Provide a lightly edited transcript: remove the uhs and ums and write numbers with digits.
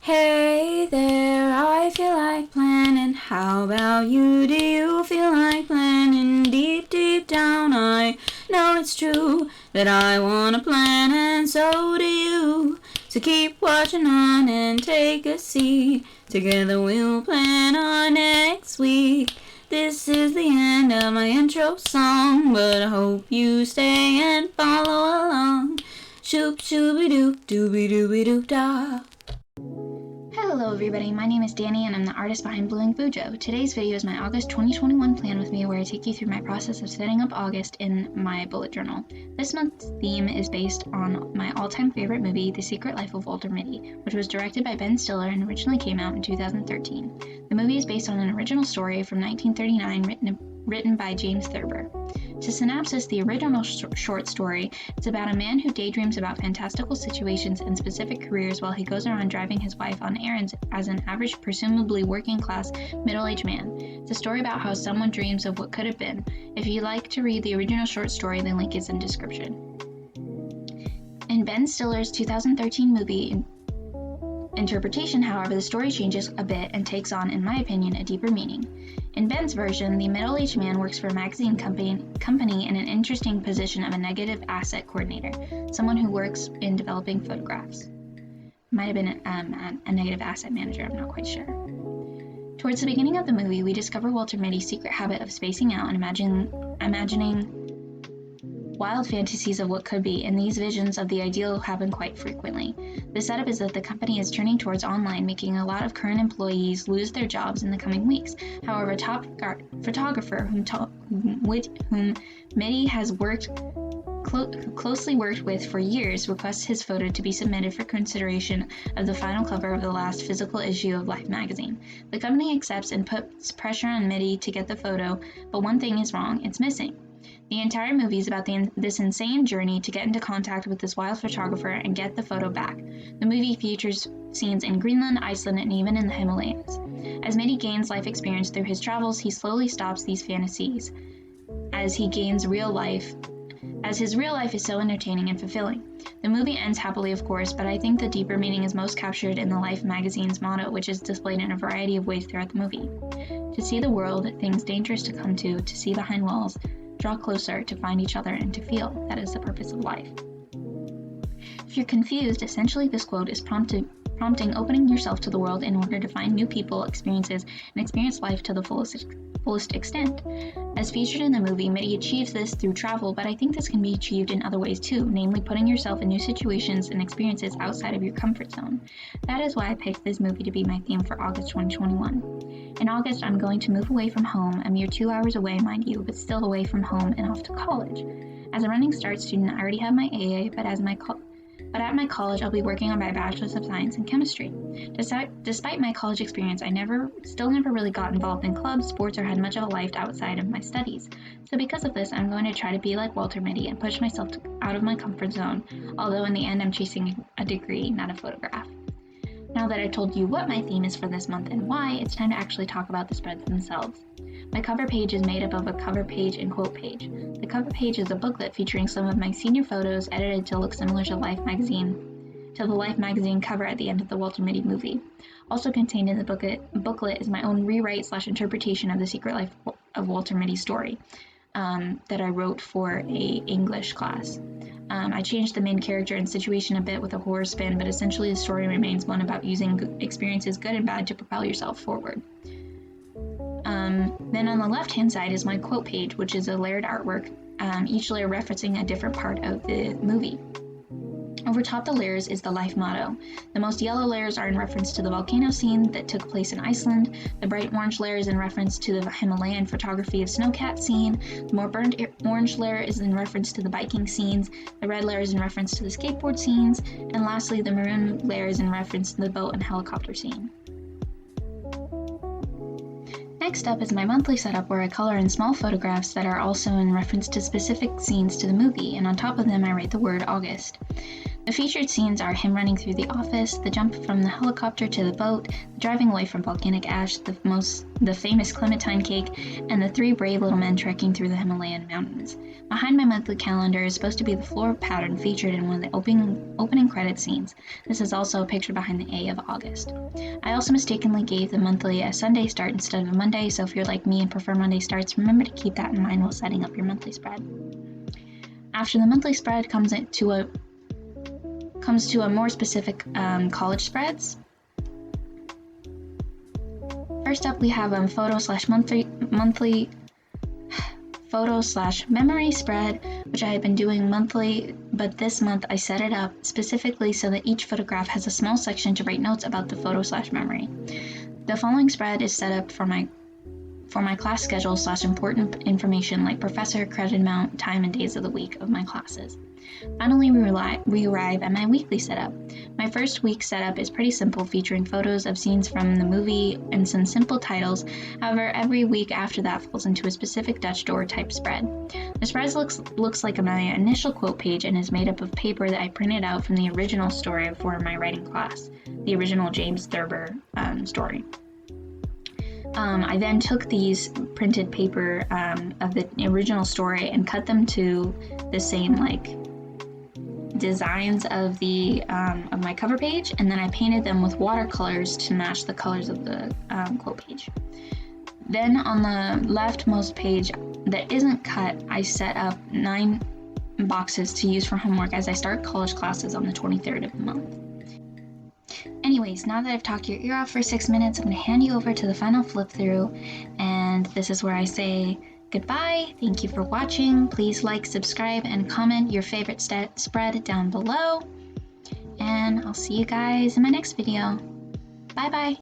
Hey there, I feel like planning. How about you? Do you feel like planning? Deep, deep down, I know it's true that I wanna plan, and so do you. So keep watching on and take a seat. Together we'll plan our next week. This is the end of my intro song, but I hope you stay and follow along. Shoop shooby doop dooby dooby doop da. Hello everybody, my name is Danny and I'm the artist behind Blue Ink Bujo. Today's video is my August 2021 plan with me, where I take you through my process of setting up August in my bullet journal. This month's theme is based on my all-time favorite movie, The Secret Life of Walter Mitty, which was directed by Ben Stiller and originally came out in 2013. The movie is based on an original story from 1939 written by James Thurber. To synopsis the original short story, it's about a man who daydreams about fantastical situations and specific careers while he goes around driving his wife on errands as an average, presumably working-class, middle-aged man. It's a story about how someone dreams of what could have been. If you'd like to read the original short story, the link is in description. In Ben Stiller's 2013 movie interpretation, however, the story changes a bit and takes on, in my opinion, a deeper meaning. In Ben's version, the middle-aged man works for a magazine company in an interesting position of a negative asset coordinator, someone who works in developing photographs. Might have been a negative asset manager, I'm not quite sure. Towards the beginning of the movie, we discover Walter Mitty's secret habit of spacing out and imagining wild fantasies of what could be, and these visions of the ideal happen quite frequently. The setup is that the company is turning towards online, making a lot of current employees lose their jobs in the coming weeks. However, a top photographer whom Mitty has closely worked with for years requests his photo to be submitted for consideration of the final cover of the last physical issue of Life magazine. The company accepts and puts pressure on Mitty to get the photo, but one thing is wrong: it's missing. The entire movie is about this insane journey to get into contact with this wild photographer and get the photo back. The movie features scenes in Greenland, Iceland, and even in the Himalayas. As Mitty gains life experience through his travels, he slowly stops these fantasies as his real life is so entertaining and fulfilling. The movie ends happily, of course, but I think the deeper meaning is most captured in the Life magazine's motto, which is displayed in a variety of ways throughout the movie. To see the world, things dangerous to come to see behind walls, draw closer to find each other and to feel. That is the purpose of life. If you're confused, essentially this quote is prompting opening yourself to the world in order to find new people, experiences, and experience life to the fullest extent. As featured in the movie, Mitty achieves this through travel, but I think this can be achieved in other ways too, namely putting yourself in new situations and experiences outside of your comfort zone. That is why I picked this movie to be my theme for August 2021. In August, I'm going to move away from home, a mere 2 hours away, mind you, but still away from home and off to college. As a running start student, I already have my AA, but at my college, I'll be working on my Bachelor's of Science in Chemistry. Despite my college experience, I still never really got involved in clubs, sports, or had much of a life outside of my studies. So because of this, I'm going to try to be like Walter Mitty and push myself out of my comfort zone, although in the end I'm chasing a degree, not a photograph. Now that I've told you what my theme is for this month and why, it's time to actually talk about the spreads themselves. My cover page is made up of a cover page and quote page. The cover page is a booklet featuring some of my senior photos edited to look similar to the Life magazine cover at the end of the Walter Mitty movie. Also contained in the booklet is my own rewrite/interpretation of The Secret Life of Walter Mitty's story that I wrote for a English class. I changed the main character and situation a bit with a horror spin, but essentially the story remains one about using experiences, good and bad, to propel yourself forward. Then on the left-hand side is my quote page, which is a layered artwork, each layer referencing a different part of the movie. Over top the layers is the Life motto. The most yellow layers are in reference to the volcano scene that took place in Iceland. The bright orange layer is in reference to the Himalayan photography of snowcat scene. The more burnt orange layer is in reference to the biking scenes. The red layer is in reference to the skateboard scenes. And lastly, the maroon layer is in reference to the boat and helicopter scene. Next up is my monthly setup, where I color in small photographs that are also in reference to specific scenes to the movie, and on top of them I write the word August. The featured scenes are him running through the office, the jump from the helicopter to the boat, the driving away from volcanic ash, the famous clementine cake, and the 3 brave little men trekking through the Himalayan mountains. Behind my monthly calendar is supposed to be the floral pattern featured in one of the opening credit scenes. This is also a picture behind the A of August. I also mistakenly gave the monthly a Sunday start instead of a Monday, so if you're like me and prefer Monday starts, remember to keep that in mind while setting up your monthly spread. After the monthly spread comes to a more specific college spreads. First up, we have photo/memory spread, which I have been doing monthly, but this month I set it up specifically so that each photograph has a small section to write notes about the photo/memory. The following spread is set up for my class schedule / important information like professor, credit amount, time, and days of the week of my classes. Finally, we arrive at my weekly setup. My first week setup is pretty simple, featuring photos of scenes from the movie and some simple titles. However, every week after that falls into a specific Dutch door type spread. The spread looks like my initial quote page and is made up of paper that I printed out from the original story for my writing class, the original James Thurber story. I then took these printed paper of the original story and cut them to the same designs of the of my cover page, and then I painted them with watercolors to match the colors of the quote page. Then on the leftmost page that isn't cut, I set up 9 boxes to use for homework as I start college classes on the 23rd of the month. Anyways, now that I've talked your ear off for 6 minutes, I'm going to hand you over to the final flip through, and this is where I say goodbye. Thank you for watching. Please like, subscribe, and comment your favorite spread down below, and I'll see you guys in my next video. Bye bye.